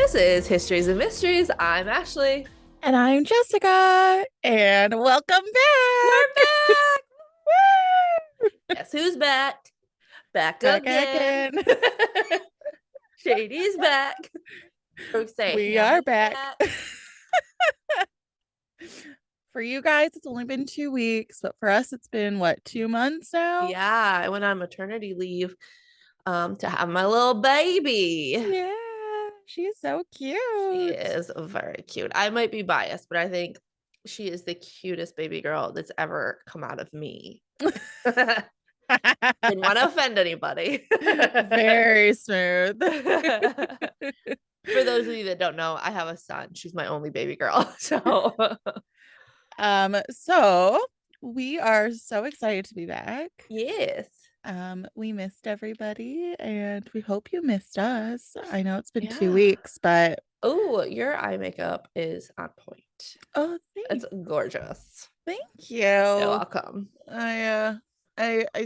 This is Histories and Mysteries. I'm Ashley. And I'm Jessica, and welcome We're back. back. Woo! Guess who's back? Back Back again. again. Shady's back. Or say We are Hannah's back. back. For you guys, it's only been 2 weeks, but for us, it's been what, 2 months now? Yeah, I went on maternity leave to have my little baby. Yeah, she's so cute. She is very cute. I might be biased, but I think she is the cutest baby girl that's ever come out of me. Didn't want to offend anybody. Very smooth. For those of you that don't know, I have a son. She's my only baby girl. So we are so excited to be back. Yes. We missed everybody and we hope you missed us. I know it's been Yeah. 2 weeks, but Oh, your eye makeup is on point. oh, It's gorgeous. thank you. You're welcome. I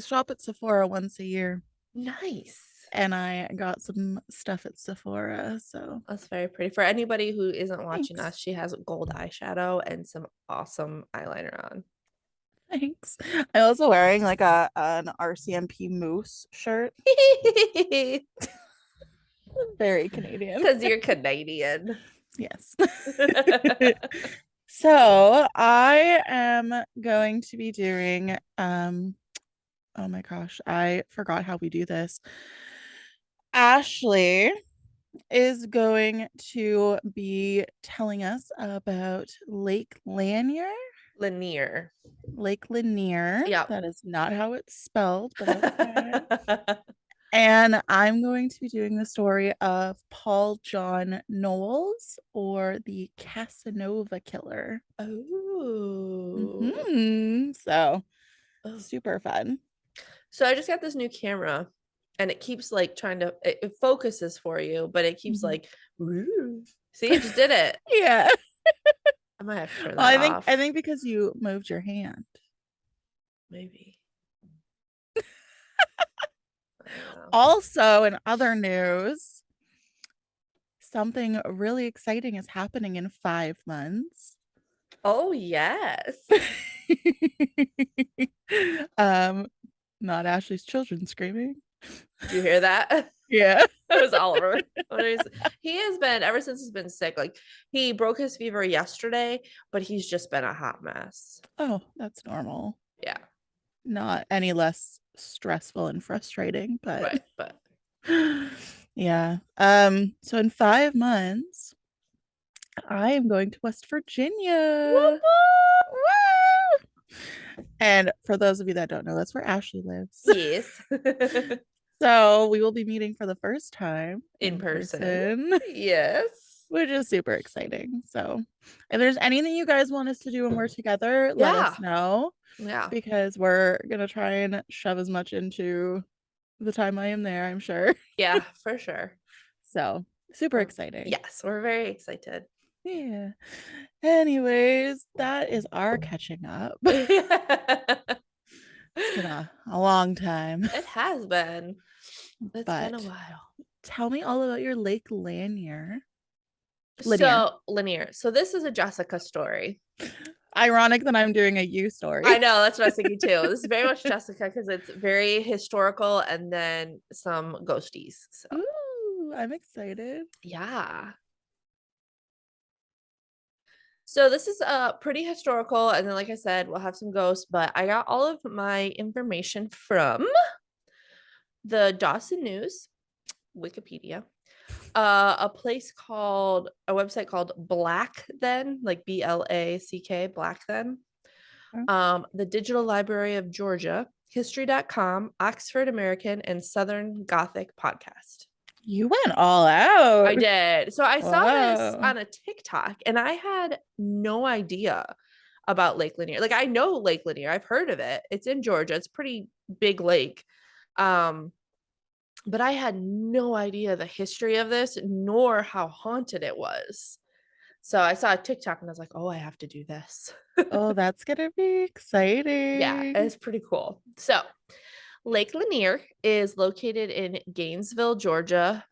shop at Sephora once a year, Nice. and I got some stuff at Sephora, so That's very pretty. For anybody who isn't watching Thanks. us, she has gold eyeshadow and some awesome eyeliner on. thanks. I'm also wearing like an RCMP Moose shirt. Very Canadian. Because you're Canadian. Yes. So I am going to be doing oh my gosh, I forgot how we do this. Ashley is going to be telling us about Lake Lanier. Lanier. Lake Lanier. Yeah. That is not how it's spelled, but okay. And I'm going to be doing the story of Paul John Knowles, or the Casanova Killer. Oh. So super fun. So I just got this new camera and it keeps like trying to, it focuses for you, but it keeps like, woo. See, it just did it. Yeah. I might have to turn Well, that I off. think because you moved your hand. Maybe. Also, in other news, something really exciting is happening in 5 months. Oh, yes. Not Ashley's children screaming. Did you hear that? Yeah. It was Oliver. He has been, ever since he's been sick, like he broke his fever yesterday, but he's just been a hot mess. Oh, that's normal. Yeah. Not any less stressful and frustrating, but right, but yeah. So in 5 months, I am going to West Virginia. Woo-hoo! And for those of you that don't know, that's where Ashley lives. Yes. So we will be meeting for the first time in person. Yes. Which is super exciting. So if there's anything you guys want us to do when we're together, let us know. Yeah. Because we're going to try and shove as much into the time I am there, I'm sure. Yeah, for sure. So super exciting. Yes, we're very excited. Yeah. Anyways, that is our catching up. It's been a long time. It has been. It's been a while. Tell me all about your Lake Lanier. Lanier. So this is a Jessica story. Ironic that I'm doing a you story. I know, that's what I was thinking too. This is very much Jessica because it's very historical and then some ghosties. So ooh, I'm excited. Yeah. So this is pretty historical, and then like I said, we'll have some ghosts, but I got all of my information from the Dawson News, Wikipedia, a website called Black Then, like BLACK, Black Then, the Digital Library of Georgia, History.com, Oxford American, and Southern Gothic podcast. You went all out. I did. So I saw this on a TikTok and I had no idea about Lake Lanier. Like I know Lake Lanier. I've heard of it. It's in Georgia. It's a pretty big lake. But I had no idea the history of this nor how haunted it was. So I saw a TikTok and I was like, oh, I have to do this. Oh, that's going to be exciting. Yeah, it's pretty cool. So Lake Lanier is located in Gainesville, Georgia,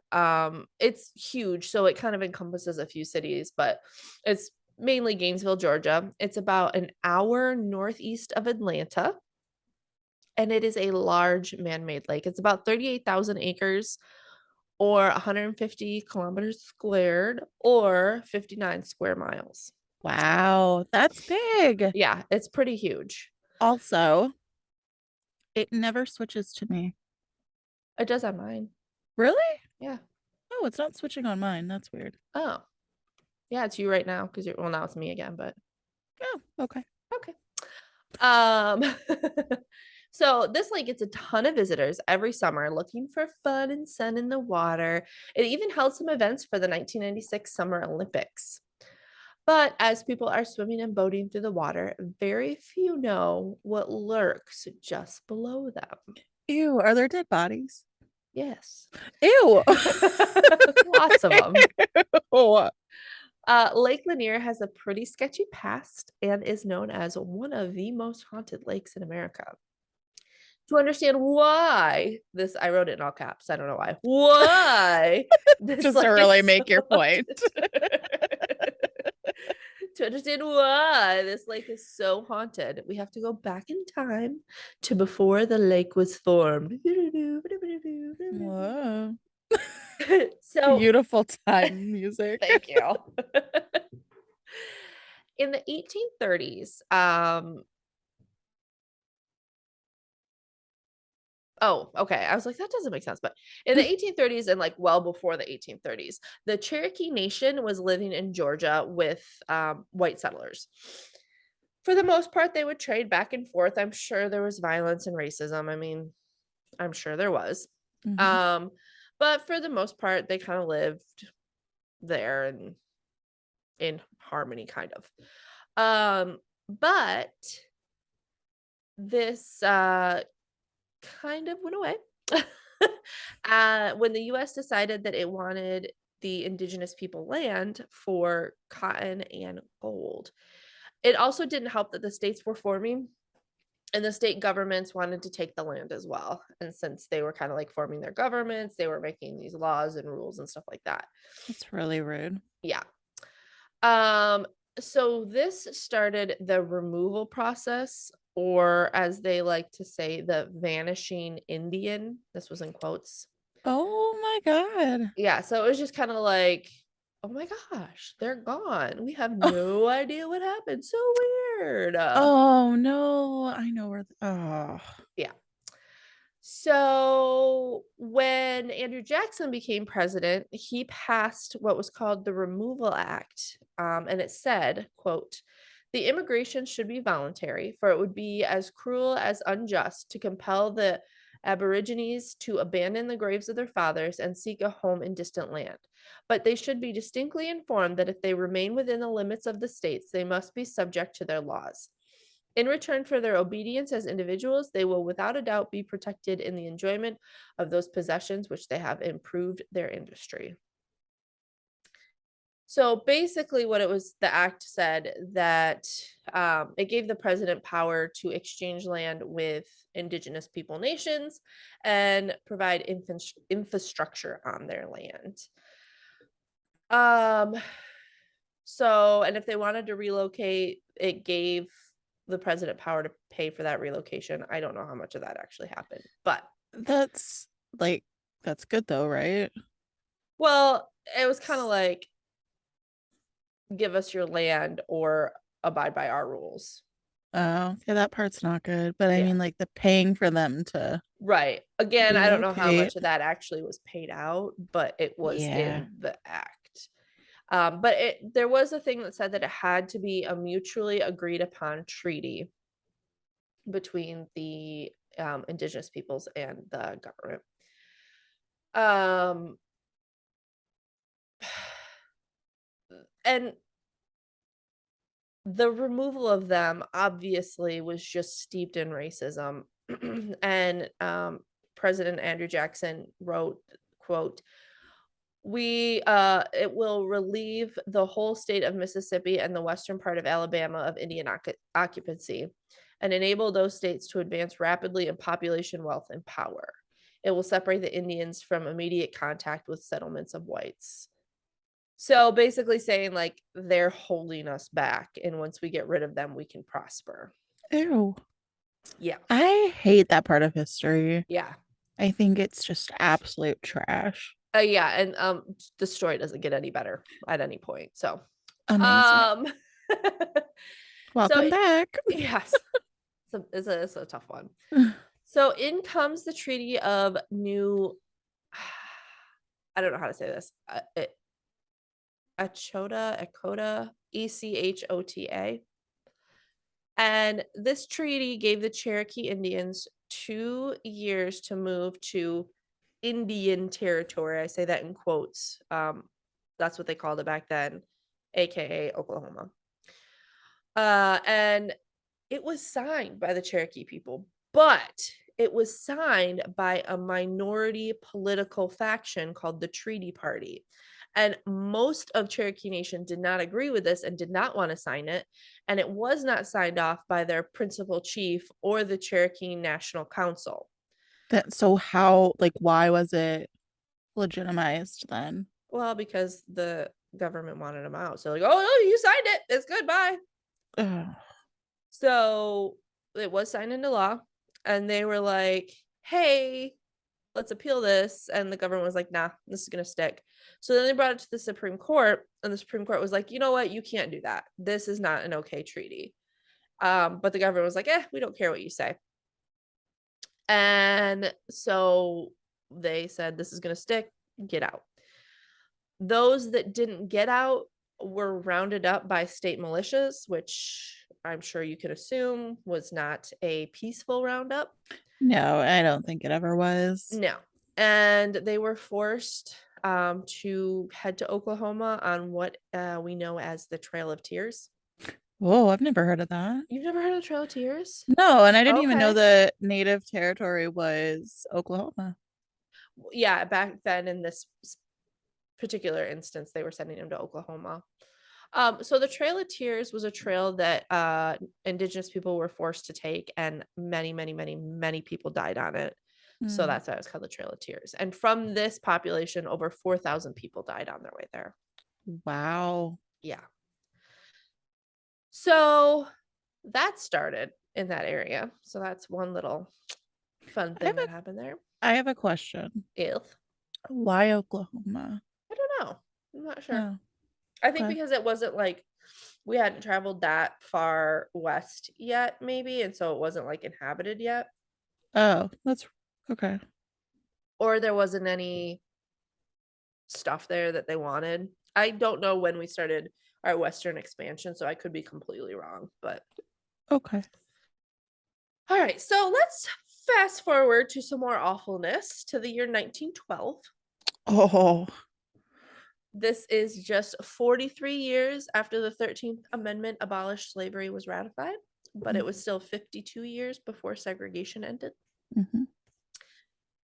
It's huge, so it kind of encompasses a few cities, but it's mainly Gainesville, Georgia. It's about an hour northeast of Atlanta, and it is a large man-made lake. It's about 38,000 acres or 150 kilometers squared or 59 square miles. Wow, that's big. Yeah, it's pretty huge. Also, it never switches to me. It does on mine. Really? Yeah. Oh, it's not switching on mine. That's weird. Oh, yeah, it's you right now because well, now it's me again, but Oh, okay. okay. Um, so this lake gets a ton of visitors every summer looking for fun and sun in the water. It even held some events for the 1996 Summer Olympics. But as people are swimming and boating through the water, very few know what lurks just below them. Ew, are there dead bodies? Yes. Ew. Lots of them. Oh, Lake Lanier has a pretty sketchy past and is known as one of the most haunted lakes in America. To understand why this, I wrote it in all caps. I don't know why this just to lake really is make so your point. To understand why this lake is so haunted, we have to go back in time to before the lake was formed. Whoa. So, Beautiful time music. thank you. In the 1830s, oh, okay. I was like, that doesn't make sense. But in the 1830s and like well before the 1830s, the Cherokee Nation was living in Georgia with white settlers. For the most part, they would trade back and forth. I'm sure there was violence and racism. I mean, I'm sure there was. Mhm. Um, but for the most part, they kind of lived there and in harmony, kind of. But this kind of went away when the US decided that it wanted the indigenous people land for cotton and gold. It also didn't help that the states were forming and the state governments wanted to take the land as well. And since they were kind of like forming their governments, they were making these laws and rules and stuff like that. That's really rude. Yeah. Um, so this started the removal process, or as they like to say, the vanishing Indian. This was in quotes. Oh my God. Yeah, so it was just kind of like, oh my gosh, they're gone. We have no idea what happened. So weird. Oh no. I know where oh. Yeah. So when Andrew Jackson became president, he passed what was called the Removal Act. And it said, quote, the immigration should be voluntary, for it would be as cruel as unjust to compel the Aborigines to abandon the graves of their fathers and seek a home in distant land. But they should be distinctly informed that if they remain within the limits of the states, they must be subject to their laws. In return for their obedience as individuals, they will without a doubt be protected in the enjoyment of those possessions which they have improved their industry. So basically, what it was, the act said that it gave the president power to exchange land with indigenous people nations and provide infrastructure on their land. Um, so, and if they wanted to relocate, it gave the president power to pay for that relocation. I don't know how much of that actually happened, but That's like that's good though, right? well, it was kind of like give us your land or abide by our rules. Oh, yeah, that part's not good. But I Yeah. mean like the paying for them to Right. Again, I don't know how relocate. much of that actually was paid out, but it was Yeah. in the act. But there was a thing that said that it had to be a mutually agreed upon treaty between the indigenous peoples and the government. Um, and the removal of them obviously was just steeped in racism. And President Andrew Jackson wrote, quote, we it will relieve the whole state of Mississippi and the western part of Alabama of Indian occupancy and enable those states to advance rapidly in population, wealth, and power. It will separate the Indians from immediate contact with settlements of whites. So basically saying like they're holding us back, and once we get rid of them, we can prosper. Ew. Yeah. I hate that part of history. Yeah. I think it's just absolute trash. Yeah, and the story doesn't get any better at any point. So Amazing. um Welcome so back. yes. It's a tough one. So in comes the Treaty of New I don't know how to say this. Echota, Echota. And this treaty gave the Cherokee Indians 2 years to move to Indian territory. I say that in quotes. That's what they called it back then, aka Oklahoma. And it was signed by the Cherokee people, but it was signed by a minority political faction called the Treaty Party. And most of Cherokee Nation did not agree with this and did not want to sign it. And it was not signed off by their principal chief or the Cherokee National Council. So how, like, why was it legitimized then? Well, because the government wanted them out. So like, oh no, you signed it. It's good. Bye. Ugh. So it was signed into law. And they were like, hey, let's appeal this. And the government was like, nah, this is going to stick. So then they brought it to the Supreme Court, and the Supreme Court was like, you know what? You can't do that. This is not an okay treaty. But the government was like, we don't care what you say. And so they said, this is going to stick, get out. Those that didn't get out were rounded up by state militias, which I'm sure you could assume was not a peaceful roundup. No, I don't think it ever was. No. And they were forced to head to Oklahoma on what we know as the Trail of Tears. Whoa, I've never heard of that. You've never heard of the Trail of Tears? No, and I didn't even know Okay. the native territory was Oklahoma. Yeah, back then in this particular instance, they were sending him to Oklahoma. So the Trail of Tears was a trail that Indigenous people were forced to take, and many, many, many, many people died on it. So that's why it was called the Trail of Tears. And from this population, over 4,000 people died on their way there. Wow. Yeah. So that started in that area. So that's one little fun thing that happened there. I have a question. If Why Oklahoma? I don't know. I'm not sure. Oh, I think okay. because it wasn't like we hadn't traveled that far west yet, maybe, and so it wasn't like inhabited yet. Oh, that's okay. Or there wasn't any stuff there that they wanted. I don't know when we started our western expansion, so I could be completely wrong, but Okay. all right, so let's fast forward to some more awfulness to the year 1912. Oh, This is just 43 years after the 13th Amendment abolished slavery was ratified, but it was still 52 years before segregation ended. mhm.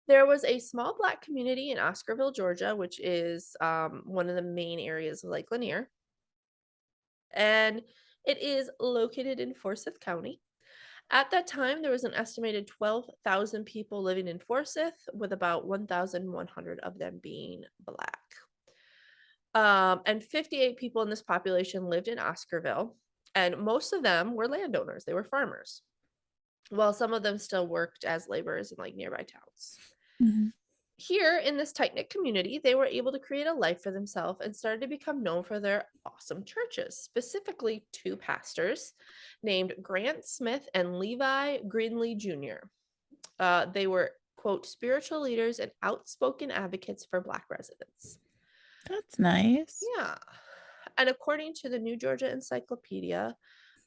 There was a small Black community in Oscarville, Georgia, which is one of the main areas of Lake Lanier. And it is located in Forsyth County. At that time, there was an estimated 12,000 people living in Forsyth, with about 1,100 of them being Black. And 58 people in this population lived in Oscarville, and most of them were landowners. They were farmers, while some of them still worked as laborers in like nearby towns. Mhm. Here in this tight-knit community, they were able to create a life for themselves and started to become known for their awesome churches, specifically two pastors named Grant Smith and Levi Greenlee Jr. They were, quote, spiritual leaders and outspoken advocates for Black residents. That's nice. Yeah. And according to the New Georgia Encyclopedia,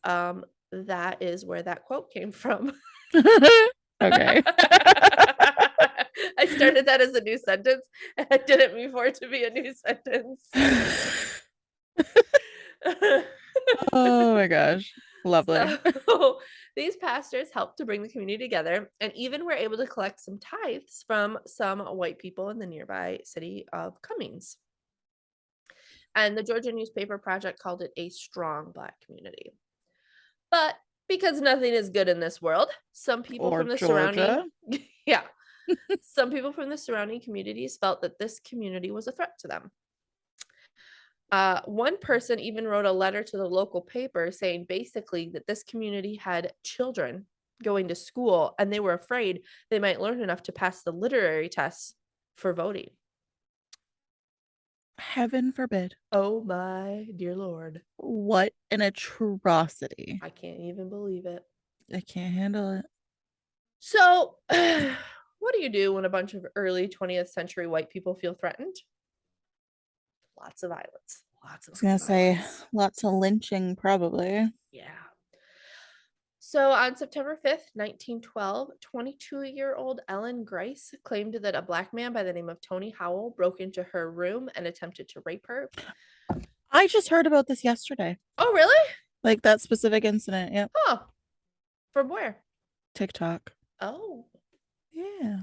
that is where that quote came from. Okay. I started that as a new sentence, and I didn't mean for it to be a new sentence. Oh my gosh. Lovely. So these pastors helped to bring the community together, and even were able to collect some tithes from some white people in the nearby city of Cummings. And the Georgia Newspaper Project called it a strong Black community. But because nothing is good in this world, some people Or from the Georgia. surrounding, yeah, Some people from the surrounding communities felt that this community was a threat to them. One person even wrote a letter to the local paper saying basically that this community had children going to school and they were afraid they might learn enough to pass the literary tests for voting. Heaven forbid. Oh my dear Lord. What an atrocity. I can't even believe it. I can't handle it. So, what do you do when a bunch of early 20th century white people feel threatened? Lots of violence. Lots I of was gonna say violence. lots of lynching, probably. Yeah. So on September 5th, 1912, 22-year-old Ellen Grice claimed that a black man by the name of Tony Howell broke into her room and attempted to rape her. I just heard about this yesterday. Oh, really? Like that specific incident. Yep. Huh. From where? TikTok. Oh. Yeah.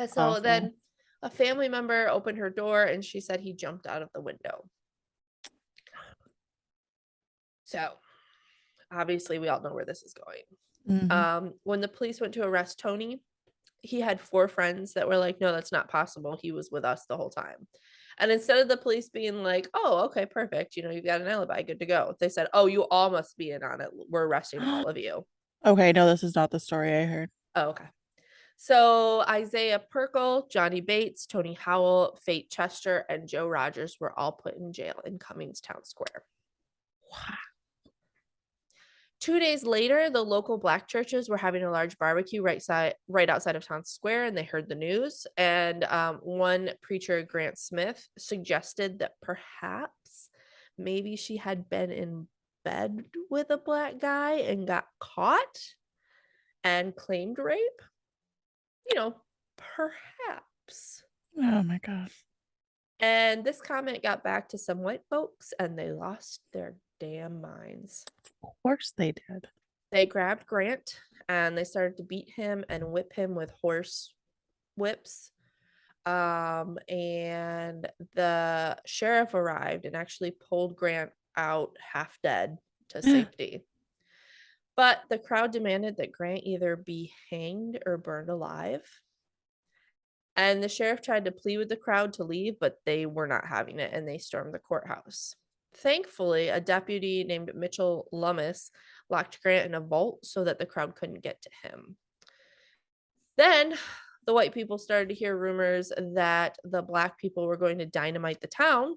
So Awful. then a family member opened her door and she said he jumped out of the window. So obviously we all know where this is going. When the police went to arrest Tony, he had 4 friends that were like, no, that's not possible. He was with us the whole time. And instead of the police being like, oh, okay, perfect, you've got an alibi, good to go, they said, oh, you all must be in on it. We're arresting all of you. Okay, no, this is not the story I heard. Oh, okay. So Isaiah Perkle, Johnny Bates, Tony Howell, Fate Chester, and Joe Rogers were all put in jail in Cummings Town Square. Wow. 2 days later, the local black churches were having a large barbecue right outside of Town Square, and they heard the news. And one preacher, Grant Smith, suggested that perhaps maybe she had been in bed with a black guy and got caught and claimed rape. Perhaps. Oh my God. And this comment got back to some white folks, and they lost their damn minds. Of course they did. They grabbed Grant and they started to beat him and whip him with horse whips. And the sheriff arrived and actually pulled Grant out half dead to safety. But the crowd demanded that Grant either be hanged or burned alive. And the sheriff tried to plead with the crowd to leave, but they were not having it, and they stormed the courthouse. Thankfully, a deputy named Mitchell Lummis locked Grant in a vault so that the crowd couldn't get to him. Then the white people started to hear rumors that the black people were going to dynamite the town.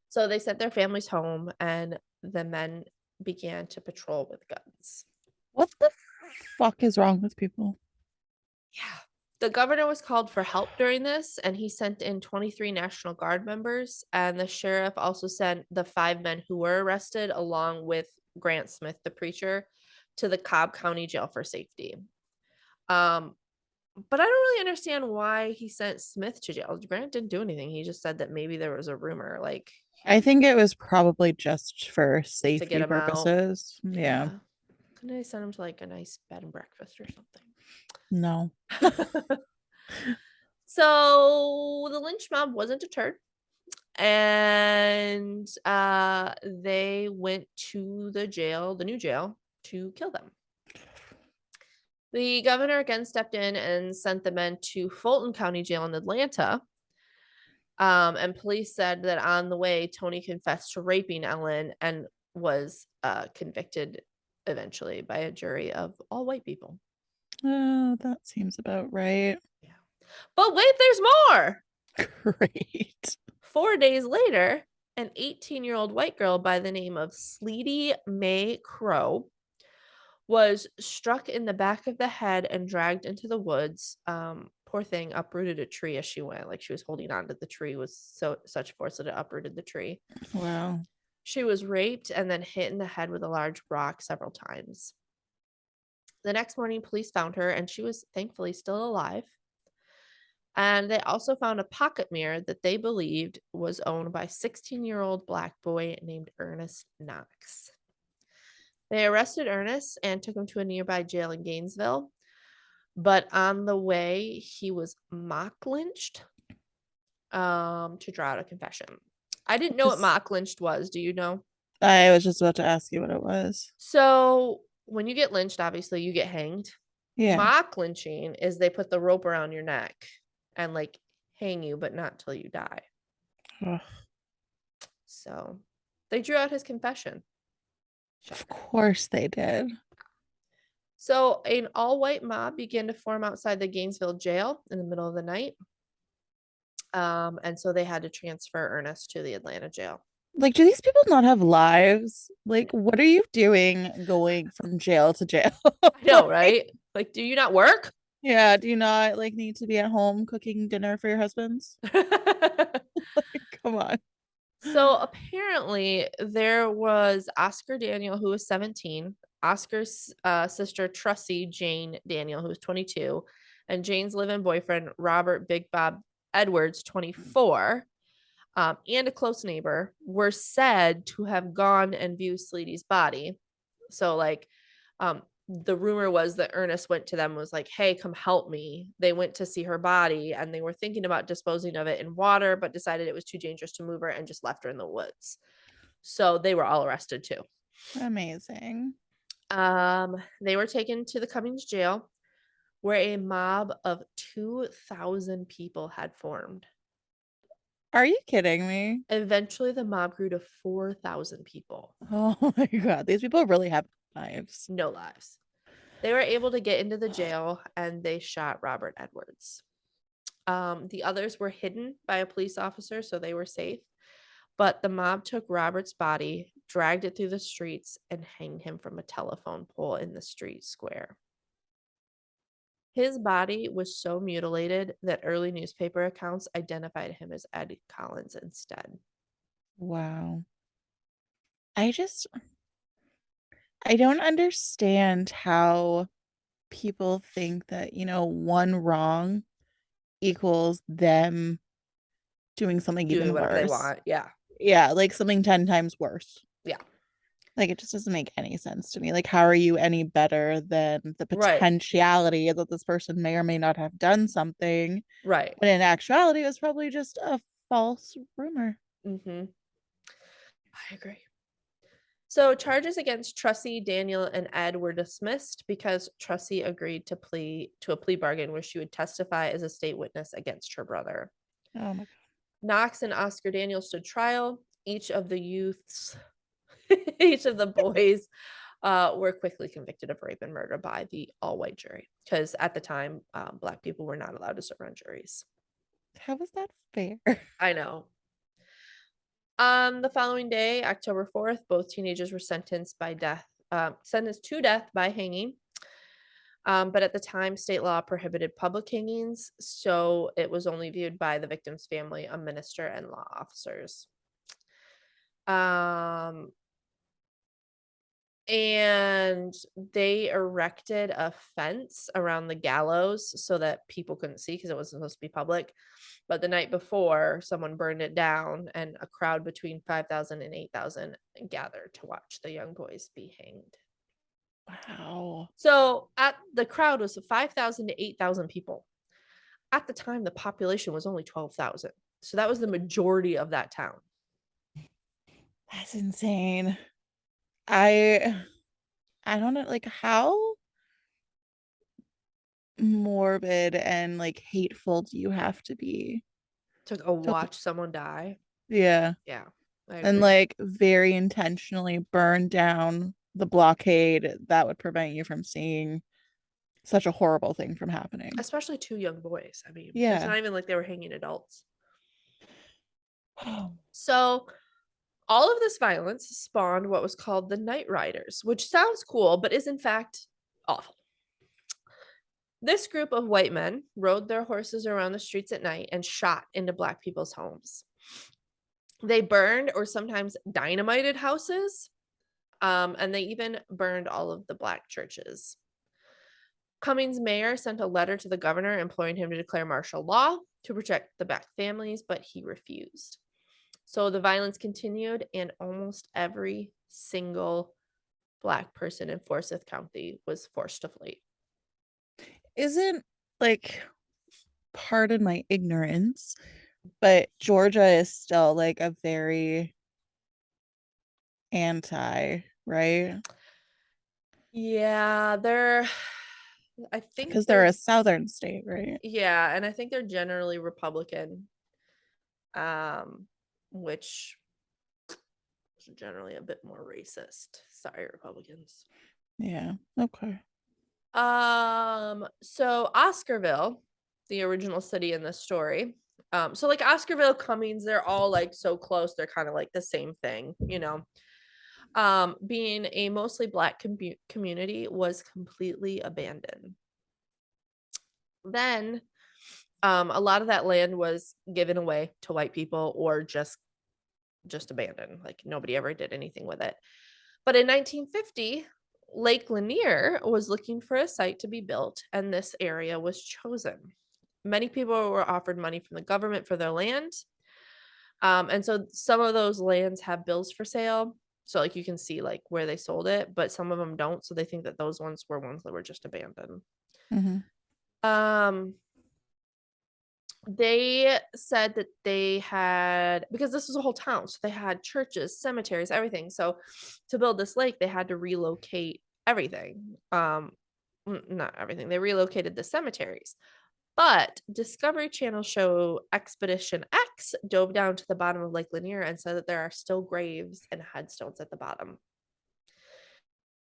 So they sent their families home, and the men began to patrol with guns. What the fuck is wrong with people? Yeah. The governor was called for help during this, and he sent in 23 National Guard members, and the sheriff also sent the 5 men who were arrested, along with Grant Smith, the preacher, to the Cobb County Jail for safety. But I don't really understand why he sent Smith to jail. Grant didn't do anything. He just said that maybe there was a rumor, like I think it was probably just for to get safety him out. purposes. Yeah. Couldn't I send him to like a nice bed and breakfast or something? No. So the lynch mob wasn't deterred, and they went to the jail, the new jail, to kill them. The governor again stepped in and sent the men to Fulton County Jail in Atlanta. And police said that on the way, Tony confessed to raping Ellen and was convicted eventually by a jury of all white people. Oh, that seems about right. Yeah. But wait, there's more. Great. 4 days later, an 18-year-old white girl by the name of Sleety Mae Crow was struck in the back of the head and dragged into the woods. Poor thing, uprooted a tree as she went. Like she was holding on to the tree with such force that it uprooted the tree. Wow. She was raped and then hit in the head with a large rock several times. The next morning, police found her, and she was thankfully still alive. And they also found a pocket mirror that they believed was owned by a 16-year-old black boy named Ernest Knox. They arrested Ernest and took him to a nearby jail in Gainesville. But on the way, he was mock lynched to draw out a confession. I didn't know what mock lynched was. Do you know? I was just about to ask you what it was. So when you get lynched, obviously you get hanged. Yeah. Mock lynching is they put the rope around your neck and like hang you, but not till you die. Ugh, So they drew out his confession. of Shocker. course they did. So an all-white mob began to form outside the Gainesville jail in the middle of the night. And so they had to transfer Ernest to the Atlanta jail. Like, do these people not have lives? Like, what are you doing going from jail to jail? I know, Like, right? Like, do you not work? yeah, do you not like need to be at home cooking dinner for your husbands? Like, come on. So apparently there was Oscar Daniel, who was 17, Oscar's sister Trussie Jane Daniel, who was 22, and Jane's live-in boyfriend Robert Big Bob Edwards, 24, and a close neighbor were said to have gone and viewed Sleety's body. So like the rumor was that Ernest went to them and was like, hey, come help me. They went to see her body and they were thinking about disposing of it in water, but decided it was too dangerous to move her and just left her in the woods. So they were all arrested too. Amazing. They were taken to the Cummings jail where a mob of 2,000 people had formed. Are you kidding me? Eventually, the mob grew to 4,000 people. Oh my God. These people really have lives. No lives. They were able to get into the jail and they shot Robert Edwards. The others were hidden by a police officer, so they were safe. But the mob took Robert's body, dragged it through the streets, and hanged him from a telephone pole in the street square. His body was so mutilated that early newspaper accounts identified him as Ed Collins instead. Wow. I just, I don't understand how people think that, one wrong equals them doing something Doing even whatever they worse. want. Yeah. Yeah, like something 10 times worse. Yeah. Like it just doesn't make any sense to me. Like, how are you any better than the Right. potentiality that this person may or may not have done something Right. when in actuality it was probably just a false rumor? Mm-hmm. I agree. So charges against Trussie, Daniel, and Ed were dismissed because Trussie agreed to a plea bargain where she would testify as a state witness against her brother. Oh my Knox and Oscar Daniel stood trial. Each of the youths, each of the boys, were quickly convicted of rape and murder by the all-white jury because at the time, Black people were not allowed to serve on juries. God. How is that fair? I know. On the following day, October 4th, both teenagers were sentenced to death by hanging. But at the time, state law prohibited public hangings, so it was only viewed by the victim's family, a minister, and law officers. Um, and they erected a fence around the gallows so that people couldn't see because it wasn't supposed to be public. But the night before, someone burned it down, and a crowd between 5,000 and 8,000 gathered to watch the young boys be hanged. Wow. So at the crowd was 5,000 to 8,000 people. At the time, the population was only 12,000. So that was the majority of that town. That's insane. I I don't know, like how morbid and like hateful do you have to be To go to, watch someone die. yeah, Yeah, I and agree. like very intentionally burn down the blockade that would prevent you from seeing such a horrible thing from happening. Especially two young boys. I mean, it's Yeah. not even like they were hanging adults. So all of this violence spawned what was called the Night Riders, which sounds cool, but is in fact awful. This group of white men rode their horses around the streets at night and shot into Black people's homes. They burned or sometimes dynamited houses, and they even burned all of the Black churches. Cummings' mayor sent a letter to the governor imploring him to declare martial law to protect the Black families, but he refused. So the violence continued, and almost every single Black person in Forsyth County was forced to flee. Isn't like, pardon my ignorance, but Georgia is still like a very anti, right? Yeah, they're I think Because they're a southern state, right? yeah, and I think they're generally Republican, um, which is generally a bit more racist. Sorry, Republicans. Yeah. Okay. So Oscarville, the original city in this story. So like Oscarville, Cummings, they're all like so close, they're kind of like the same thing, you know. Being a mostly black community was completely abandoned. Then a lot of that land was given away to white people or just abandoned. Like nobody ever did anything with it. But in 1950, Lake Lanier was looking for a site to be built, and this area was chosen. Many people were offered money from the government for their land. And so some of those lands have bills for sale. So like you can see like where they sold it, but some of them don't. So they think that those ones were just abandoned. Mm-hmm. Um, they said that they had, because this was a whole town, so they had churches, cemeteries, everything. So to build this lake, they had to relocate everything. Not everything. They relocated the cemeteries. But Discovery Channel show Expedition X dove down to the bottom of Lake Lanier and said that there are still graves and headstones at the bottom.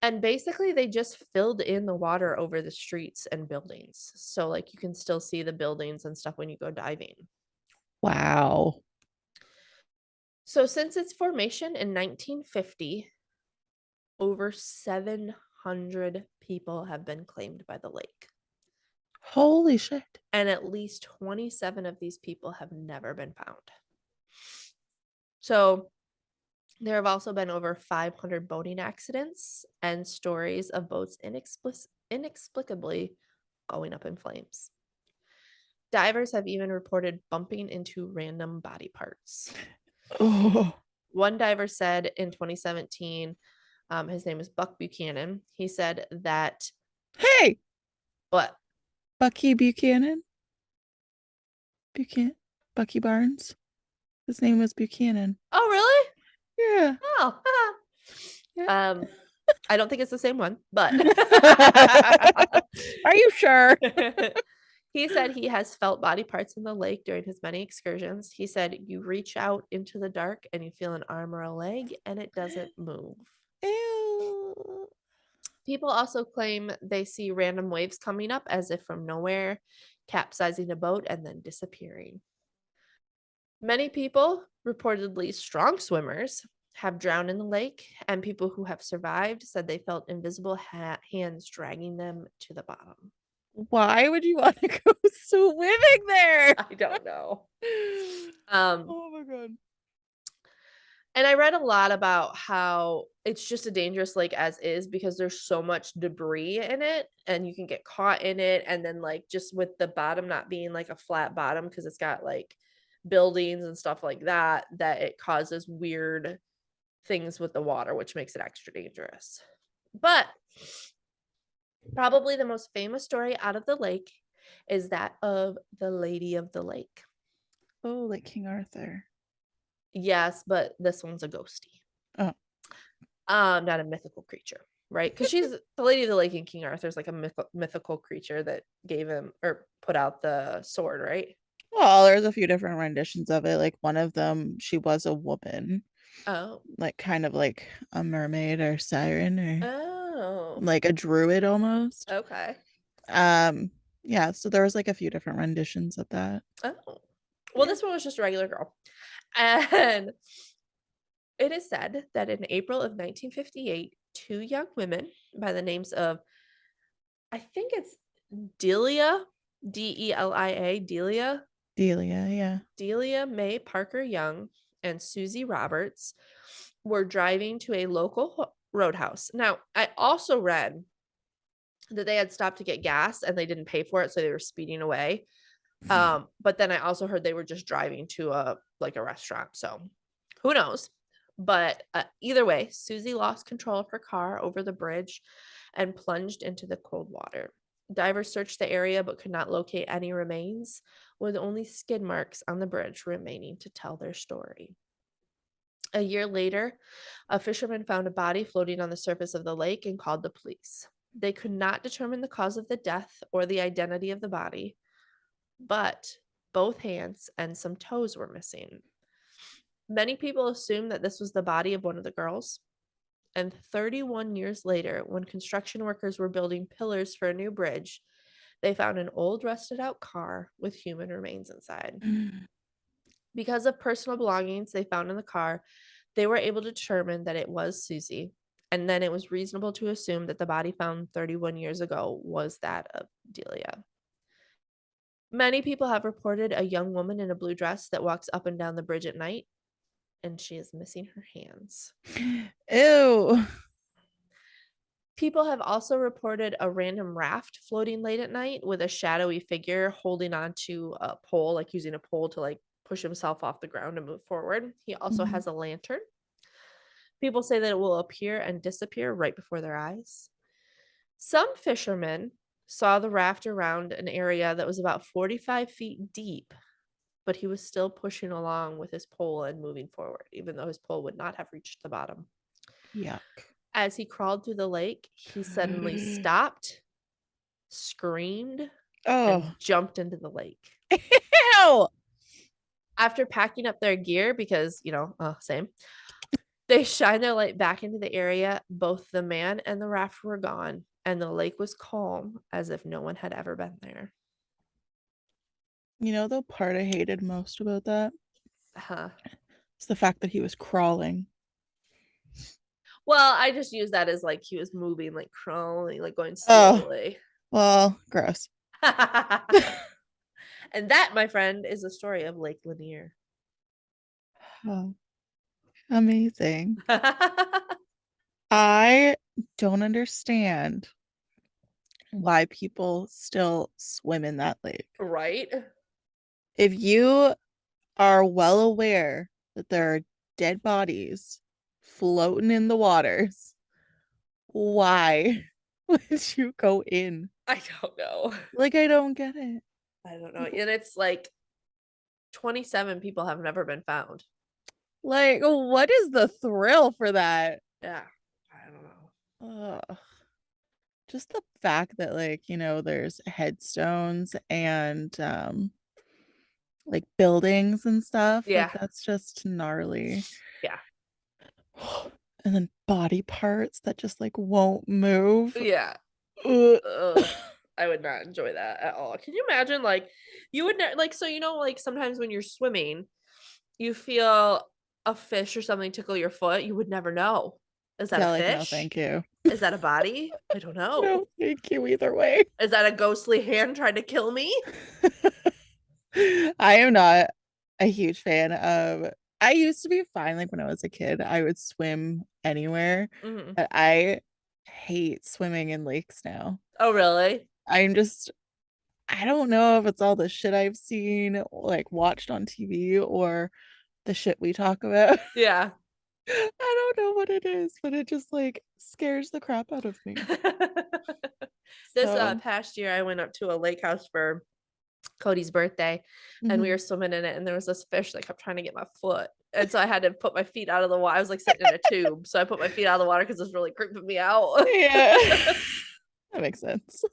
And basically, they just filled in the water over the streets and buildings. So, like, you can still see the buildings and stuff when you go diving. Wow. So, since its formation in 1950, over 700 people have been claimed by the lake. Holy shit. And at least 27 of these people have never been found. So, there have also been over 500 boating accidents and stories of boats inexplicably going up in flames. Divers have even reported bumping into random body parts. Oh. One diver said in 2017, his name is Buck Buchanan. He said that, Hey, what? Bucky Buchanan. Bucky Barnes. His name was Buchanan. Oh, really? Yeah. Oh, Yeah. I don't think it's the same one, but Are you sure? he said he has felt body parts in the lake during his many excursions. He said you reach out into the dark and you feel an arm or a leg and it doesn't move. Ew. People also claim they see random waves coming up as if from nowhere, capsizing a boat and then disappearing. Many people, reportedly strong swimmers, have drowned in the lake, and people who have survived said they felt invisible hands dragging them to the bottom. Why would you want to go swimming there? I don't know. Oh my god. And I read a lot about how it's just a dangerous lake as is because there's so much debris in it and you can get caught in it. And then, like, just with the bottom not being like a flat bottom because it's got like buildings and stuff like that, that it causes weird things with the water, which makes it extra dangerous. But probably the most famous story out of the lake is that of the Lady of the Lake. Oh, like King Arthur. Yes, but this one's a ghosty. Oh. Not a mythical creature, right? Because she's the Lady of the Lake in King Arthur's like a mythical creature that gave him or put out the sword, right? Well, there's a few different renditions of it. Like one of them, she was a woman, Oh. like kind of like a mermaid or siren or Oh. like a druid almost. Okay. Yeah, so there was like a few different renditions of that. Oh. Well, this one was just a regular girl. And it is said that in April of 1958, two young women by the names of, I think it's Delia, Delia, Delia, yeah. Delia Mae Parker Young and Susie Roberts were driving to a local roadhouse. Now, I also read that they had stopped to get gas and they didn't pay for it, so they were speeding away. But then I also heard they were just driving to a restaurant. So who knows? But either way, Susie lost control of her car over the bridge and plunged into the cold water. Divers searched the area but could not locate any remains, with only skid marks on the bridge remaining to tell their story. A year later, a fisherman found a body floating on the surface of the lake and called the police. They could not determine the cause of the death or the identity of the body, but both hands and some toes were missing. Many people assumed that this was the body of one of the girls. And 31 years later, when construction workers were building pillars for a new bridge, they found an old, rusted out car with human remains inside. Because of personal belongings they found in the car, they were able to determine that it was Susie. And then it was reasonable to assume that the body found 31 years ago was that of Delia. Many people have reported a young woman in a blue dress that walks up and down the bridge at night, and she is missing her hands. Ew. People have also reported a random raft floating late at night with a shadowy figure holding onto a pole, like using a pole to like push himself off the ground and move forward. He also has a lantern. People say that it will appear and disappear right before their eyes. Some fishermen saw the raft around an area that was about 45 feet deep, but he was still pushing along with his pole and moving forward, even though his pole would not have reached the bottom. Yuck. As he crawled through the lake, he suddenly stopped, screamed, and Oh. jumped into the lake. Ew. After packing up their gear, because, same, they shined their light back into the area. Both the man and the raft were gone, and the lake was calm as if no one had ever been there. You know the part I hated most about that? Huh. It's the fact that he was crawling. Well, I just use that as like he was moving, like crawling, like going Oh, slowly. well, gross. And that, my friend, is the story of Lake Lanier. Oh, amazing. I don't understand why people still swim in that lake. Right? If you are well aware that there are dead bodies floating in the waters, why would you go in? I don't know. Like, I don't get it. I don't know. And it's like 27 people have never been found. Like, what is the thrill for that? Yeah. I don't know. Ugh. Just the fact that, like, there's headstones and like buildings and stuff, like Yeah. that's just gnarly. Yeah. And then body parts that just like won't move. Yeah. Ugh. Ugh. I would not enjoy that at all. Can you imagine, like, you would like, so like sometimes when you're swimming, you feel a fish or something tickle your foot, you would never know. Is that a Yeah, like, no, fish? thank you. Is that a body? I don't know. No, thank you either way. Is that a ghostly hand trying to kill me? I am not a huge fan of I used to be fine, like when I was a kid, I would swim anywhere. Mhm. But I hate swimming in lakes now. Oh, really? I'm just I don't know if it's all the shit I've seen, like watched on TV, or the shit we talk about. Yeah. I don't know what it is, but it just like scares the crap out of me. This So, past year, I went up to a lake house for Cody's birthday, and we mhm. were swimming in it, and there was this fish that kept trying to get my foot. And so I had to put my feet out of the water. I was like sitting in a tube. So I put my feet out of the water because it was really creeping me out. Yeah, that makes sense.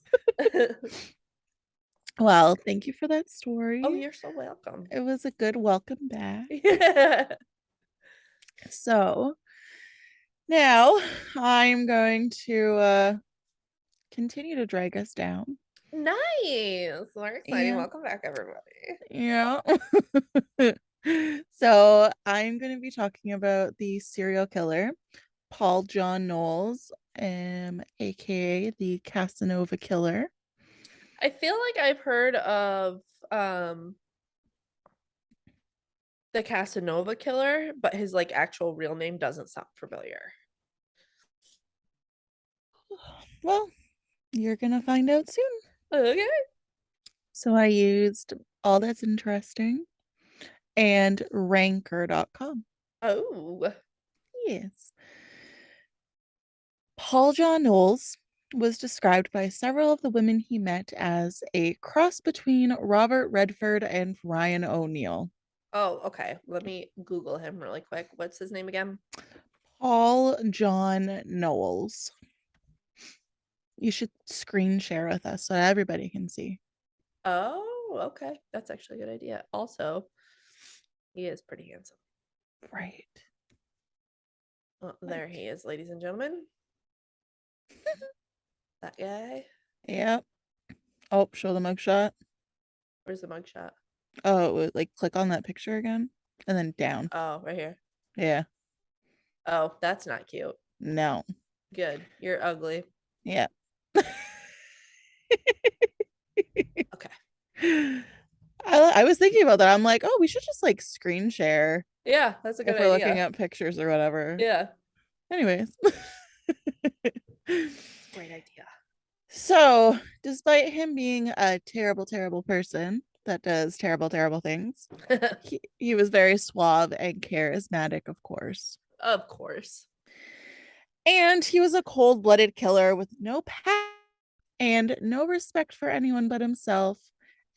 Well, thank you for that story. Oh, you're so welcome. It was a good welcome back. Yeah. So now I'm going to continue to drag us down. Nice. Very exciting. Yeah. Welcome back, everybody. Yeah. So I'm going to be talking about the serial killer, Paul John Knowles, aka the Casanova Killer. I feel like I've heard of the Casanova Killer, but his like actual real name doesn't sound familiar. Well, you're going to find out soon. Okay. So I used All That's Interesting and ranker.com. Oh. Yes. Paul John Knowles was described by several of the women he met as a cross between Robert Redford and Ryan O'Neal. Oh, okay. Let me Google him really quick. What's his name again? Paul John Knowles. You should screen share with us so everybody can see. Oh, okay. That's actually a good idea. Also, he is pretty handsome. Right. Oh, there he is, ladies and gentlemen. That guy. Yep. Oh, show the mugshot. Where's the mugshot? Oh, like click on that picture again and then down. Oh, right here. Yeah. Oh, that's not cute. No. Good. You're ugly. Yeah. Okay. I was thinking about that. I'm like, oh, we should just like screen share Yeah, that's a good if we're looking idea. at pictures or whatever. Yeah. Anyways. Great idea. So, despite him being a terrible, terrible person that does terrible, terrible things, he was very suave and charismatic, of course. Of course. And he was a cold blooded killer with no past and no respect for anyone but himself.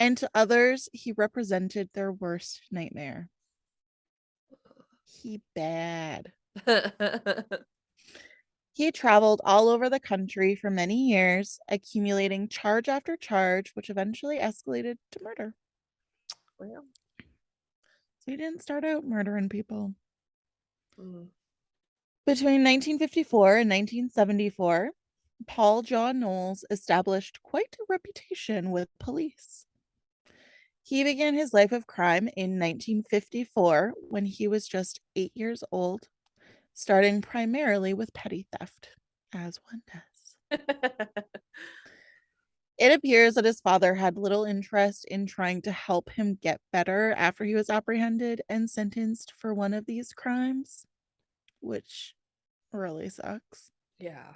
And to others, he represented their worst nightmare. He bad. He traveled all over the country for many years, accumulating charge after charge, which eventually escalated to murder. Well, So he didn't start out murdering people. mm. Between 1954 and 1974, Paul John Knowles established quite a reputation with police. He began his life of crime in 1954 when he was just 8 years old, starting primarily with petty theft, as one does. It appears that his father had little interest in trying to help him get better after he was apprehended and sentenced for one of these crimes, which really sucks. Yeah.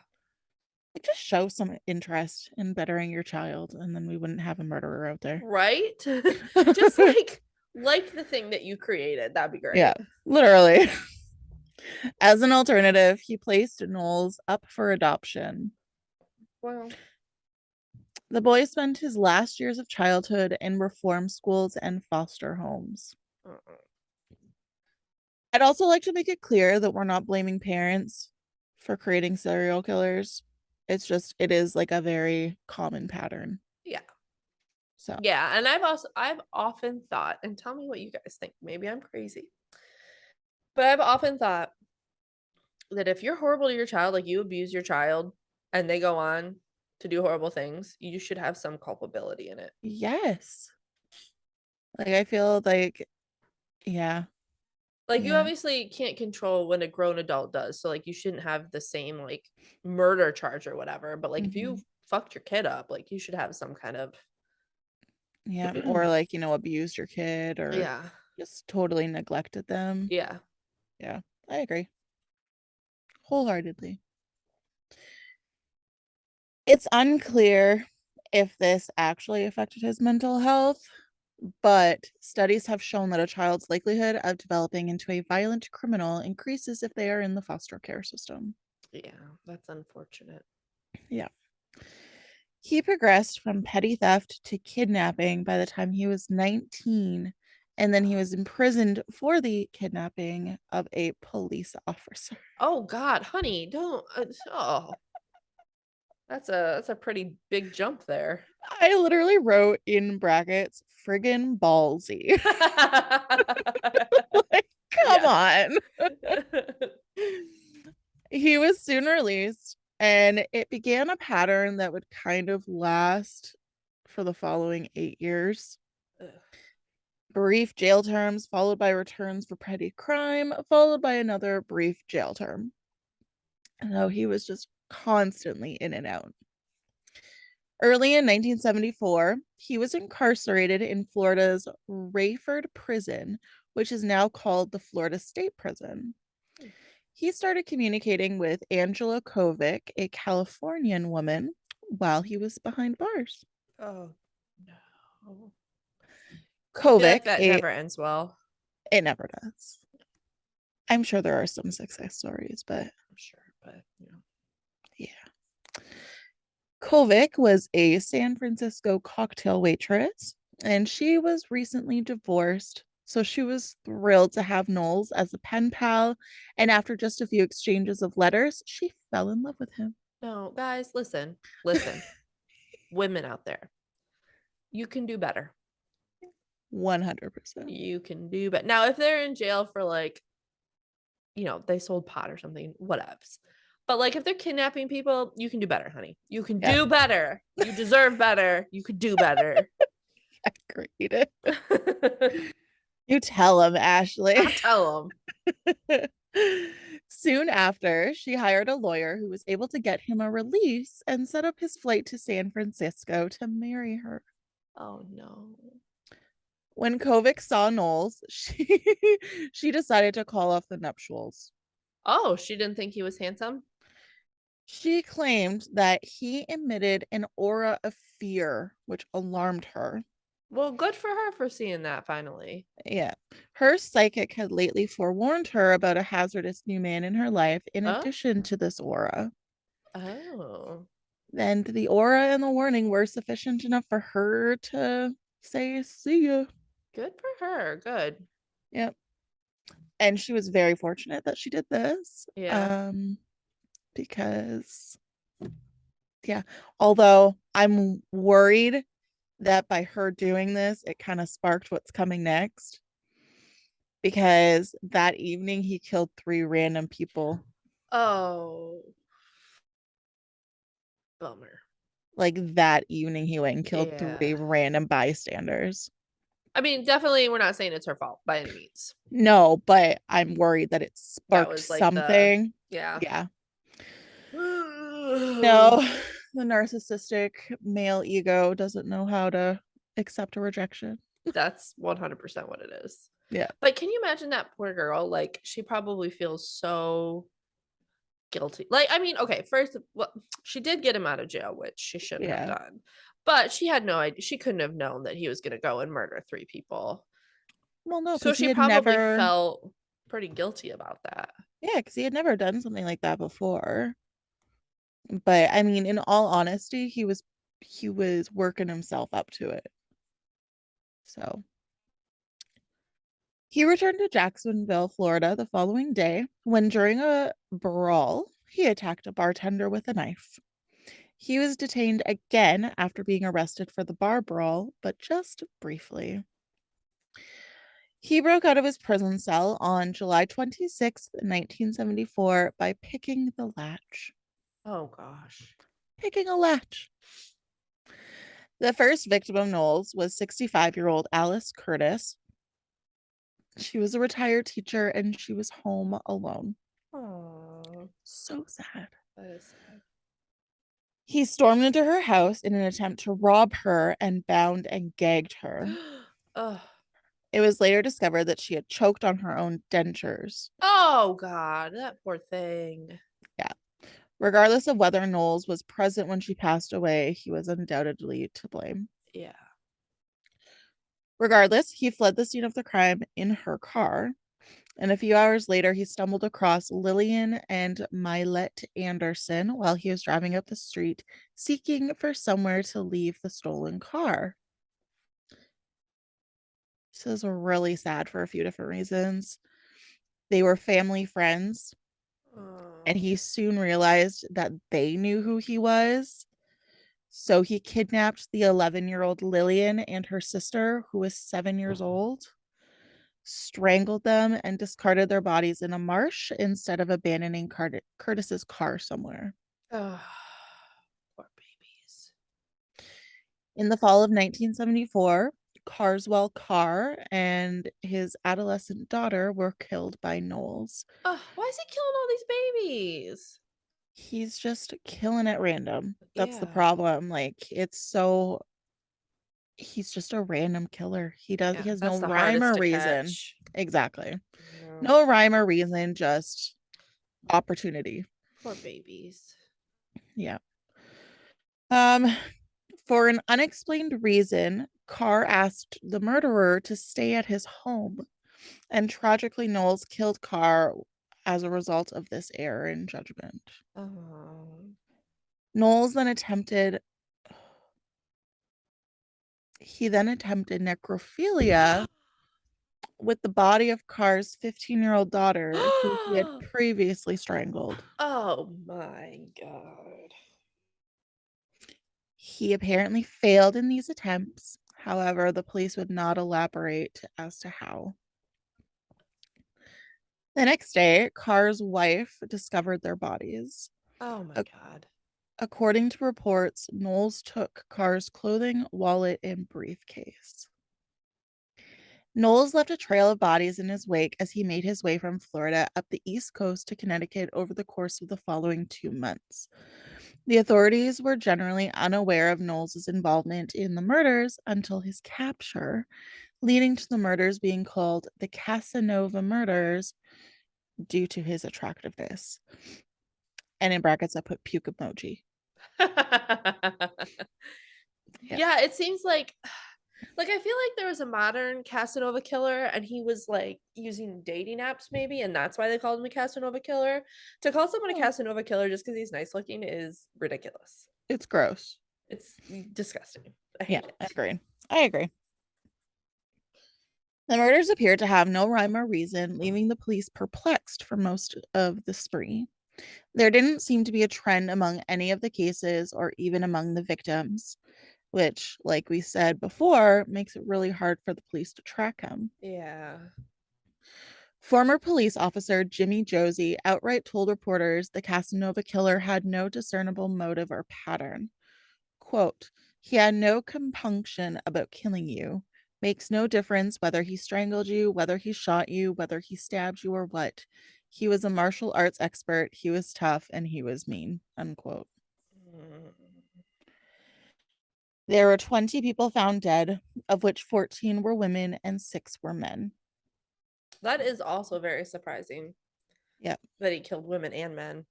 Like, just show some interest in bettering your child, and then we wouldn't have a murderer out there. Right? Just like the thing that you created. That'd be great. Yeah, literally. As an alternative, he placed Knowles up for adoption. Well, The boy spent his last years of childhood in reform schools and foster homes. I'd also like to make it clear that we're not blaming parents for creating serial killers. It's just, it is like a very common pattern. yeah. So, Yeah, and I've often thought, and tell me what you guys think. Maybe I'm crazy. But I've often thought that if you're horrible to your child, like you abuse your child and they go on to do horrible things, you should have some culpability in it. yes. Like, I feel like, yeah. Like you Yeah. obviously can't control when a grown adult does. So like you shouldn't have the same like murder charge or whatever. But like if you fucked your kid up, like you should have some kind of Yeah. Or like, abused your kid or yeah. just totally neglected them. Yeah. Yeah. I agree. Wholeheartedly. It's unclear if this actually affected his mental health, but studies have shown that a child's likelihood of developing into a violent criminal increases if they are in the foster care system. Yeah, that's unfortunate. Yeah. He progressed from petty theft to kidnapping by the time he was 19, and then he was imprisoned for the kidnapping of a police officer. Oh God, honey, don't. Oh, that's a pretty big jump there. I literally wrote in brackets, friggin' ballsy. Like, come on. He was soon released, and it began a pattern that would kind of last for the following 8 years. Brief jail terms, followed by returns for petty crime, followed by another brief jail term. So he was just constantly in and out. Early in 1974, he was incarcerated in Florida's Rayford Prison, which is now called the Florida State Prison. He started communicating with Angela Kovic, a Californian woman, while he was behind bars. Oh no. I feel like Kovic, that never ends well. it never does. I'm sure there are some success stories, but I'm sure, but yeah. Kovic was a San Francisco cocktail waitress, and she was recently divorced. So she was thrilled to have Knowles as a pen pal. And after just a few exchanges of letters, she fell in love with him. No, guys, listen. Women out there, you can do better. 100%. You can do better. Now, if they're in jail for like, they sold pot or something, whatevs. But like if they're kidnapping people, you can do better, honey. You can Yeah, do better. You deserve better. You could do better. agreed. You tell him, Ashley. I'll tell Soon after, she hired a lawyer who was able to get him a release and set up his flight to San Francisco to marry her. Oh no. When Kovic saw Knowles, she decided to call off the nuptials. Oh, she didn't think he was handsome? She claimed that he emitted an aura of fear, which alarmed her. Well, good for her for seeing that finally. Yeah. Her psychic had lately forewarned her about a hazardous new man in her life, in Oh. addition to this aura. Oh. And the aura and the warning were sufficient enough for her to say, see ya. Good for her. Good. Yep. And she was very fortunate that she did this. Yeah. Because, yeah, although I'm worried that by her doing this, it kind of sparked what's coming next. Because that evening he killed 3 random people. Oh. Bummer. Like that evening he went and killed Yeah. 3 random bystanders. I mean, definitely we're not saying it's her fault by any means. No, but I'm worried that it That sparked was like the something. yeah. Yeah. No, the narcissistic male ego doesn't know how to accept a rejection. That's 100% what it is. Yeah. But can you imagine that poor girl? Like, she probably feels so guilty. Like, I mean, okay, first, well, she did get him out of jail, which she shouldn't have Yeah. done. But she had no idea. She couldn't have known that he was going to go and murder 3 people. Well, no, So because he she had probably never, felt pretty guilty about that. yeah, because he had never done something like that before. But I mean, in all honesty, he was working himself up to it. So he returned to Jacksonville, Florida the following day when, during a brawl, he attacked a bartender with a knife. He was detained again after being arrested for the bar brawl, but just briefly. He broke out of his prison cell on July 26th, 1974, by picking the latch. Oh, gosh. Picking a latch. The first victim of Knowles was 65-year-old Alice Curtis. She was a retired teacher and she was home alone. Oh, So sad. that is sad. He stormed into her house in an attempt to rob her and bound and gagged her. Oh. It was later discovered that she had choked on her own dentures. Oh, God, that poor thing. Yeah. Regardless of whether Knowles was present when she passed away, he was undoubtedly to blame. Yeah. Regardless, he fled the scene of the crime in her car. And a few hours later, he stumbled across Lillian and Mylette Anderson while he was driving up the street, seeking for somewhere to leave the stolen car. This is really sad for a few different reasons. They were family friends, and Oh. he soon realized that they knew who he was. So he kidnapped the 11-year-old Lillian and her sister, who was 7 years old, strangled them, and discarded their bodies in a marsh instead of abandoning Curtis's car somewhere. Oh, poor babies. In the fall of 1974, Carswell Carr and his adolescent daughter were killed by Knowles. Oh, why is he killing all these babies? He's just killing at random. That's the Yeah. problem. Like, he's just a random killer. Yeah, He has that's no the rhyme hardest or to reason. catch. Exactly. No. No rhyme or reason, just opportunity. Poor babies. Yeah. Um, for an unexplained reason, Carr asked the murderer to stay at his home, and tragically, Knowles killed Carr as a result of this error in judgment. Oh. Knowles then attempted necrophilia with the body of Carr's 15-year-old daughter, who he had previously strangled. Oh my God. He apparently failed in these attempts. However, the police would not elaborate as to how. The next day, Carr's wife discovered their bodies. Oh my God. According to reports, Knowles took Carr's clothing, wallet, and briefcase. Knowles left a trail of bodies in his wake as he made his way from Florida up the East Coast to Connecticut over the course of the following 2 months. The authorities were generally unaware of Knowles' involvement in the murders until his capture, leading to the murders being called the Casanova murders due to his attractiveness. And in brackets, I put puke emoji. Yeah, it seems like I feel like there was a modern Casanova killer and he was like using dating apps maybe, and that's why they called him a Casanova killer. To call someone a Casanova killer just because he's nice looking is ridiculous. It's gross. It's disgusting. I Yeah, hate it. I agree. I agree. The murders appeared to have no rhyme or reason, leaving the police perplexed for most of the spree. There didn't seem to be a trend among any of the cases or even among the victims, which, like we said before, makes it really hard for the police to track him. Yeah. Former police officer Jimmy Josie outright told reporters the Casanova killer had no discernible motive or pattern. Quote, he had no compunction about killing you. Makes no difference whether he strangled you, whether he shot you, whether he stabbed you, or what. He was a martial arts expert. He was tough and he was mean. Unquote. There were 20 people found dead, of which 14 were women and 6 were men. That is also very surprising. Yep. That he killed women and men.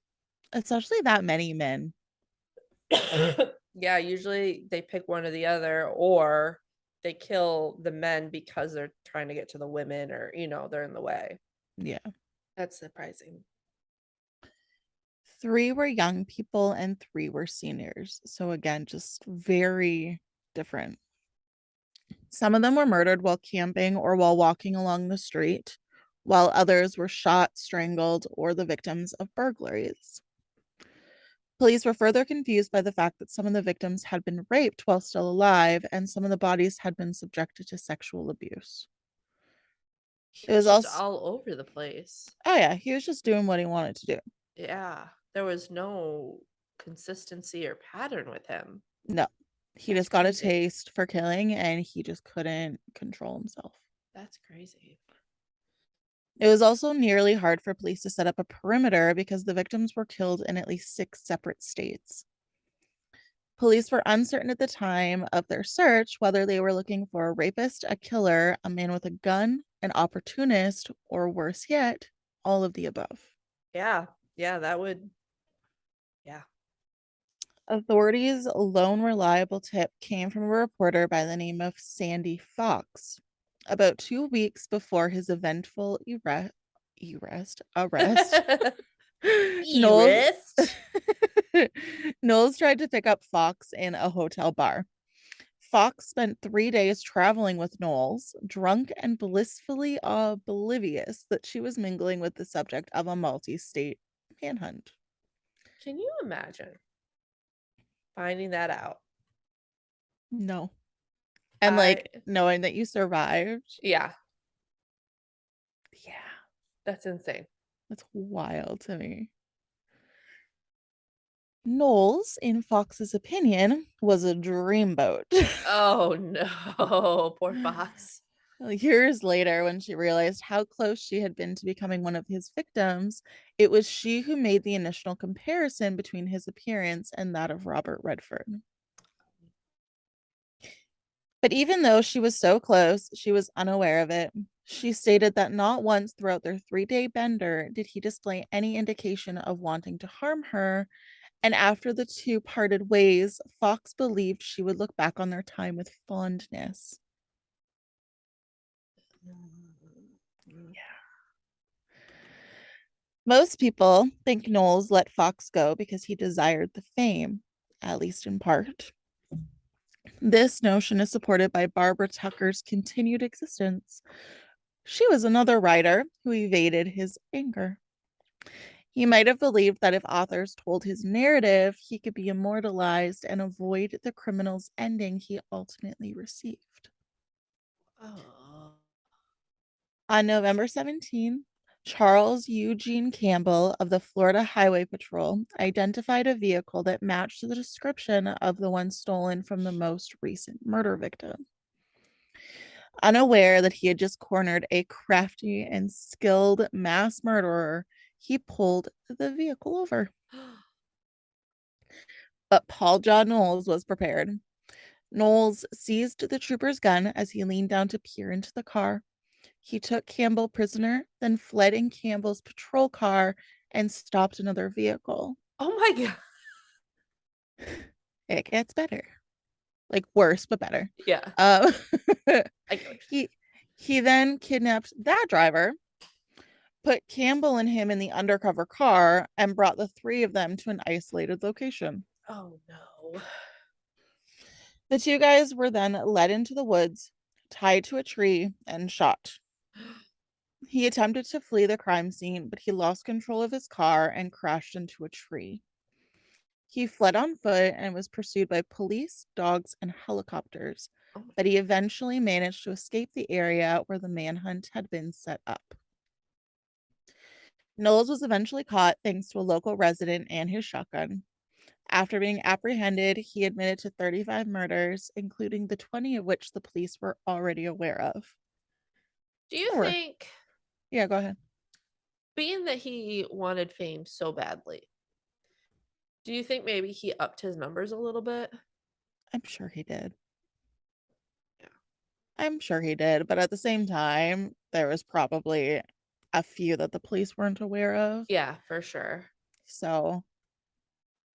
Especially that many men. Yeah, usually they pick one or the other, or they kill the men because they're trying to get to the women, or they're in the way. Yeah. That's surprising. 3 were young people and 3 were seniors. So again, just very different. Some of them were murdered while camping or while walking along the street, while others were shot, strangled, or the victims of burglaries. Police were further confused by the fact that some of the victims had been raped while still alive, and some of the bodies had been subjected to sexual abuse. He It was was just also, all over the place. oh yeah, he was just doing what he wanted to do. Yeah, there was no consistency or pattern with him. No, he That's just got a crazy. taste for killing and he just couldn't control himself. That's crazy. It was also nearly hard for police to set up a perimeter because the victims were killed in at least 6 separate states. Police were uncertain at the time of their search whether they were looking for a rapist, a killer, a man with a gun, an opportunist, or worse yet, all of the above. Yeah, that would. Yeah. Authorities' lone reliable tip came from a reporter by the name of Sandy Fox. About 2 weeks before his eventful arrest, Knowles Erist. Knowles tried to pick up Fox in a hotel bar. Fox spent 3 days traveling with Knowles, drunk and blissfully oblivious that she was mingling with the subject of a multi-state manhunt. Can you imagine finding that out? No. And like knowing that you survived. Yeah, Yeah. that's insane. That's wild to me. Knowles, in Fox's opinion, was a dreamboat. Oh no, poor Fox. Years later, when she realized how close she had been to becoming one of his victims, it was she who made the initial comparison between his appearance and that of Robert Redford. But even though she was so close, she was unaware of it. She stated that not once throughout their 3-day bender did he display any indication of wanting to harm her. And after the two parted ways, Fox believed she would look back on their time with fondness. Yeah. Most people think Knowles let Fox go because he desired the fame, at least in part. This notion is supported by Barbara Tucker's continued existence. She was another writer who evaded his anger. He might have believed that if authors told his narrative, he could be immortalized and avoid the criminal's ending he ultimately received. Oh. On November 17, Charles Eugene Campbell of the Florida Highway Patrol identified a vehicle that matched the description of the one stolen from the most recent murder victim. Unaware that he had just cornered a crafty and skilled mass murderer, he pulled the vehicle over. But Paul John Knowles was prepared. Knowles seized the trooper's gun as he leaned down to peer into the car. He took Campbell prisoner, then fled in Campbell's patrol car and stopped another vehicle. Oh my God. It gets better. Like worse, but better. Yeah. Um, I get what he he then kidnapped that driver, put Campbell and him in the undercover car, and brought the three of them to an isolated location. Oh no. The two guys were then led into the woods, tied to a tree, and shot. He attempted to flee the crime scene, but he lost control of his car and crashed into a tree. He fled on foot and was pursued by police, dogs, and helicopters, Oh but he eventually managed to escape the area where the manhunt had been set up. Knowles was eventually caught thanks to a local resident and his shotgun. After being apprehended, he admitted to 35 murders, including the 20 of which the police were already aware of. Do you Or, think, yeah, go ahead. being that he wanted fame so badly, do you think maybe he upped his numbers a little bit? I'm sure he did. Yeah. I'm sure he did, but at the same time, there was probably a few that the police weren't aware of. Yeah, for sure. So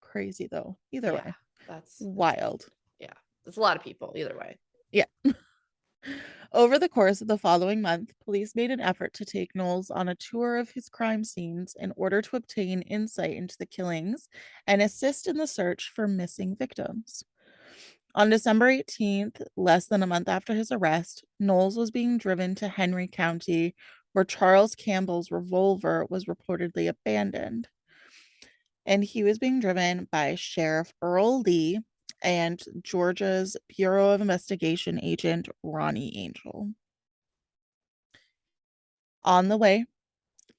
crazy though. Either Yeah, way, that's wild. yeah. It's a lot of people either way. Yeah. Over the course of the following month, police made an effort to take Knowles on a tour of his crime scenes in order to obtain insight into the killings and assist in the search for missing victims. On December 18th, less than a month after his arrest, Knowles was being driven to Henry County, where Charles Campbell's revolver was reportedly abandoned. And he was being driven by Sheriff Earl Lee and Georgia's Bureau of Investigation agent Ronnie Angel. On the way,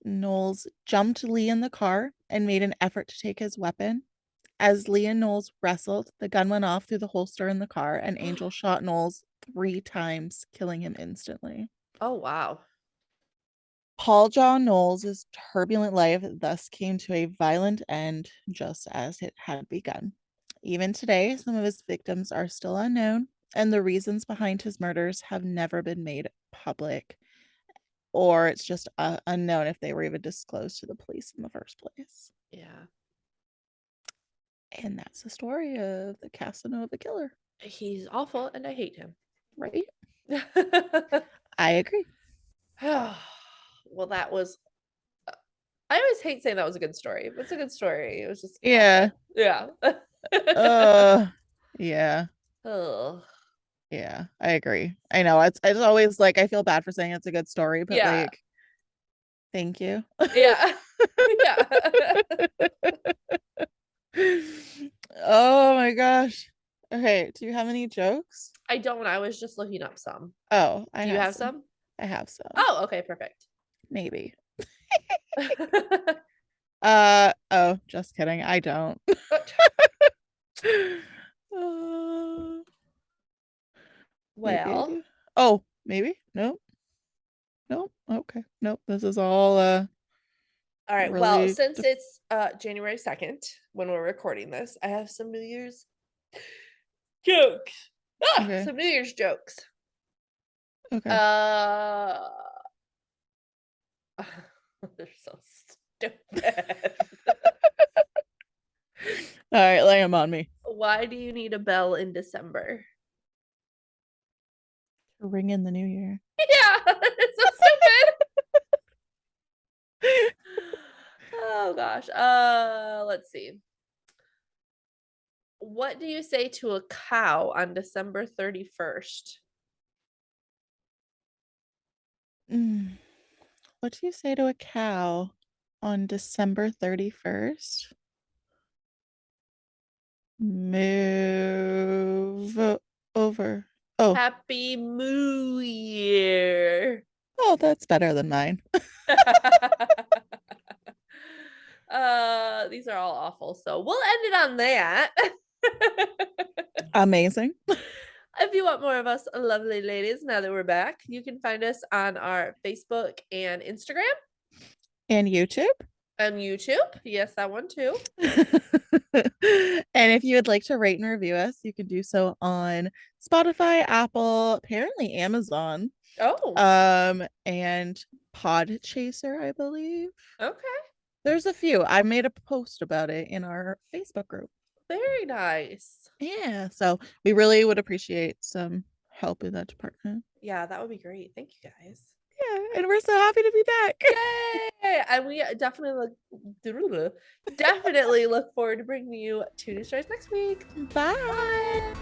Knowles jumped Lee in the car and made an effort to take his weapon. As Lee and Knowles wrestled, the gun went off through the holster in the car, and Angel shot Knowles 3 times, killing him instantly. Oh wow. Paul John Knowles' turbulent life thus came to a violent end, just as it had begun. Even today, some of his victims are still unknown, and the reasons behind his murders have never been made public, or it's just unknown if they were even disclosed to the police in the first place. Yeah. And that's the story of the Casanova Killer, He's awful and I hate him. right? I agree. Well, that was I always hate saying that was a good story, but it's a good story. It was just Yeah. awful. Yeah. Uh, yeah. Oh. Yeah, I agree. I know it's always like I feel bad for saying it's a good story, but Yeah. like, thank you. Yeah. Yeah. Oh my gosh. Okay, do you have any jokes? I don't. I was just looking up some. Oh, I Do you have have some. some? I have some. Oh, okay, perfect. Maybe. Oh, just kidding. I don't. Uh, maybe I Well, do. Oh, maybe. Nope. Nope. Okay. Nope. This is all all right. Well, really since it's January 2nd when we're recording this, I have some New Year's jokes. okay. Some New Year's jokes. Okay. Uh they're so stupid. All right, lay them on me. Why do you need a bell in December? Ring in the new year. Yeah, it's so stupid. Oh gosh. Let's see. What do you say to a cow on December 31st? What do you say to a cow on December 31st? Move over. Oh, Happy Moo Year. oh, that's better than mine. These are all awful, so we'll end it on that. Amazing. If you want more of us lovely ladies, now that we're back, you can find us on our Facebook and Instagram And YouTube. and YouTube. Yes, that one too. And if you would like to rate and review us, you can do so on Spotify, Apple, apparently Amazon, Oh, and Podchaser, I believe. okay. There's a few. I made a post about it in our Facebook group. Very nice. Yeah, so we really would appreciate some help in that department. Yeah, that would be great. Thank you guys. Yeah, and we're so happy to be back. Yay! And we definitely look forward to bringing you two new stories next week. Bye. Bye.